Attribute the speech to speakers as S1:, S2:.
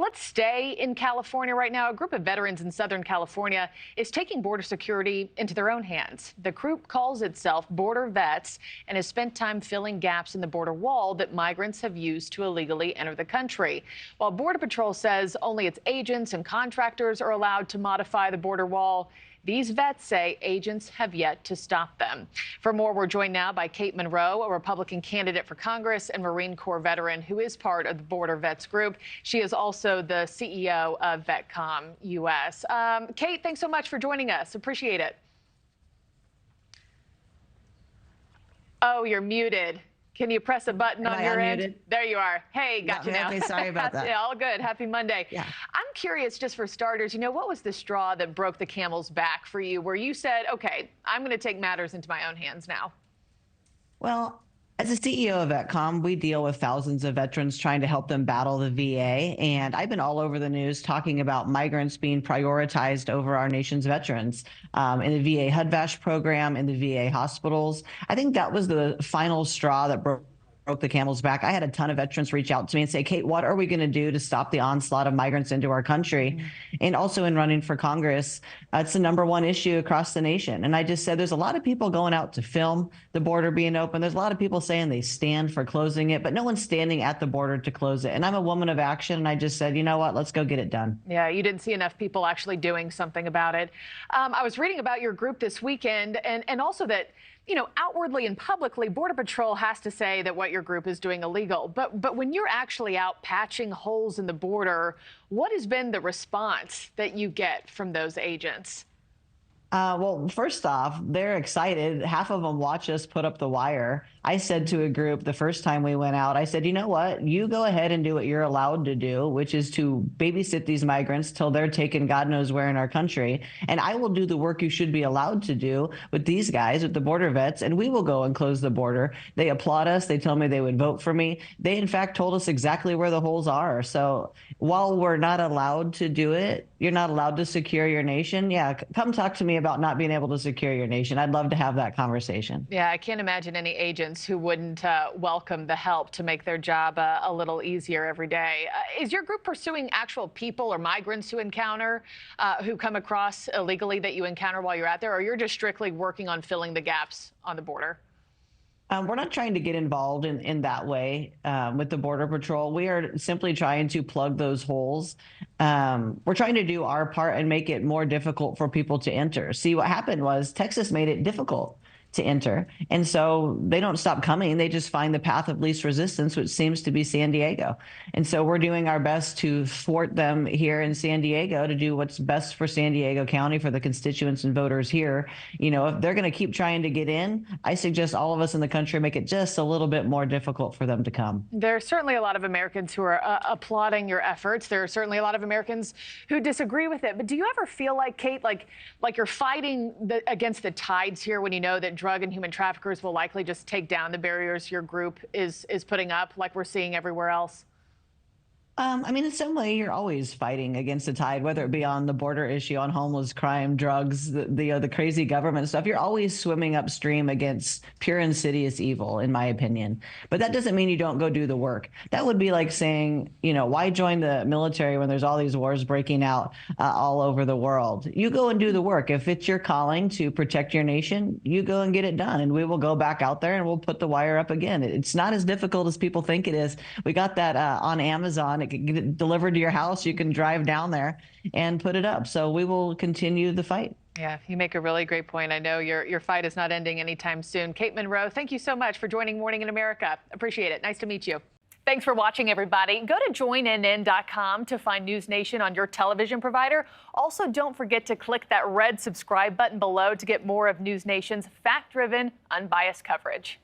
S1: let's stay in California right now. A group of veterans in Southern California is taking border security into their own hands. The group calls itself Border Vets and has spent time filling gaps in the border wall that migrants have used to illegally enter the country. While Border Patrol says only its agents and contractors are allowed to modify the border wall, these vets say agents have yet to stop them. For more, we're joined now by Kate Monroe, a Republican candidate for Congress and Marine Corps veteran who is part of the Border Vets group. She is also the CEO of VetCom U.S. Kate, thanks so much for joining us. Appreciate it. Oh, you're muted. Can you press a button on your end? There you are. Hey, got you now.
S2: Okay, sorry about that.
S1: Yeah, all good. Happy Monday.
S2: Yeah.
S1: I'm curious, just for starters, what was the straw that broke the camel's back for you, where you said, okay, I'm going to take matters into my own hands now?
S2: Well, as a CEO of VetCom, we deal with thousands of veterans trying to help them battle the VA. And I've been all over the news talking about migrants being prioritized over our nation's veterans in the VA HUD-VASH program, in the VA hospitals. I think that was the final straw that broke the camel's back. I had a ton of veterans reach out to me and say, Kate, what are we going to do to stop the onslaught of migrants into our country? And also in running for Congress, it's the #1 issue across the nation. And I just said, there's a lot of people going out to film the border being open. There's a lot of people saying they stand for closing it, but no one's standing at the border to close it. And I'm a woman of action. And I just said, you know what, let's go get it done.
S1: Yeah, you didn't see enough people actually doing something about it. I was reading about your group this weekend and also that, outwardly and publicly, Border Patrol has to say that what your group is doing illegal. But when you're actually out patching holes in the border, what has been the response that you get from those agents?
S2: Well, first off, they're excited. Half of them watch us put up the wire. I said to a group the first time we went out, I said, you know what? You go ahead and do what you're allowed to do, which is to babysit these migrants till they're taken God knows where in our country. And I will do the work you should be allowed to do with these guys, with the border vets, and we will go and close the border. They applaud us. They told me they would vote for me. They, in fact, told us exactly where the holes are. So while we're not allowed to do it, you're not allowed to secure your nation. Yeah, come talk to me about not being able to secure your nation. I'd love to have that conversation.
S1: Yeah, I can't imagine any agents who wouldn't welcome the help to make their job a little easier every day. Is your group pursuing actual people or migrants who encounter, who come across illegally that you encounter while you're out there, or you're just strictly working on filling the gaps on the border?
S2: We're not trying to get involved in that way with the Border Patrol. We are simply trying to plug those holes. We're trying to do our part and make it more difficult for people to enter. See, what happened was Texas made it difficult to enter. And so they don't stop coming. They just find the path of least resistance, which seems to be San Diego. And so we're doing our best to thwart them here in San Diego to do what's best for San Diego County, for the constituents and voters here. If they're going to keep trying to get in, I suggest all of us in the country make it just a little bit more difficult for them to come.
S1: There are certainly a lot of Americans who are applauding your efforts. There are certainly a lot of Americans who disagree with it. But do you ever feel like, Kate, like you're fighting against the tides here when you know that drug and human traffickers will likely just take down the barriers your group is putting up, like we're seeing everywhere else?
S2: In some way, you're always fighting against the tide, whether it be on the border issue, on homeless crime, drugs, the crazy government stuff. You're always swimming upstream against pure insidious evil, in my opinion. But that doesn't mean you don't go do the work. That would be like saying, why join the military when there's all these wars breaking out all over the world? You go and do the work. If it's your calling to protect your nation, you go and get it done. And we will go back out there and we'll put the wire up again. It's not as difficult as people think it is. We got that on Amazon. It can get it delivered to your house. You can drive down there and put it up. So we will continue the fight.
S1: Yeah, you make a really great point. I know your fight is not ending anytime soon. Kate Monroe, thank you so much for joining Morning in America. Appreciate it. Nice to meet you. Thanks for watching, everybody. Go to joinnn.com to find NewsNation on your television provider. Also, don't forget to click that red subscribe button below to get more of NewsNation's fact-driven, unbiased coverage.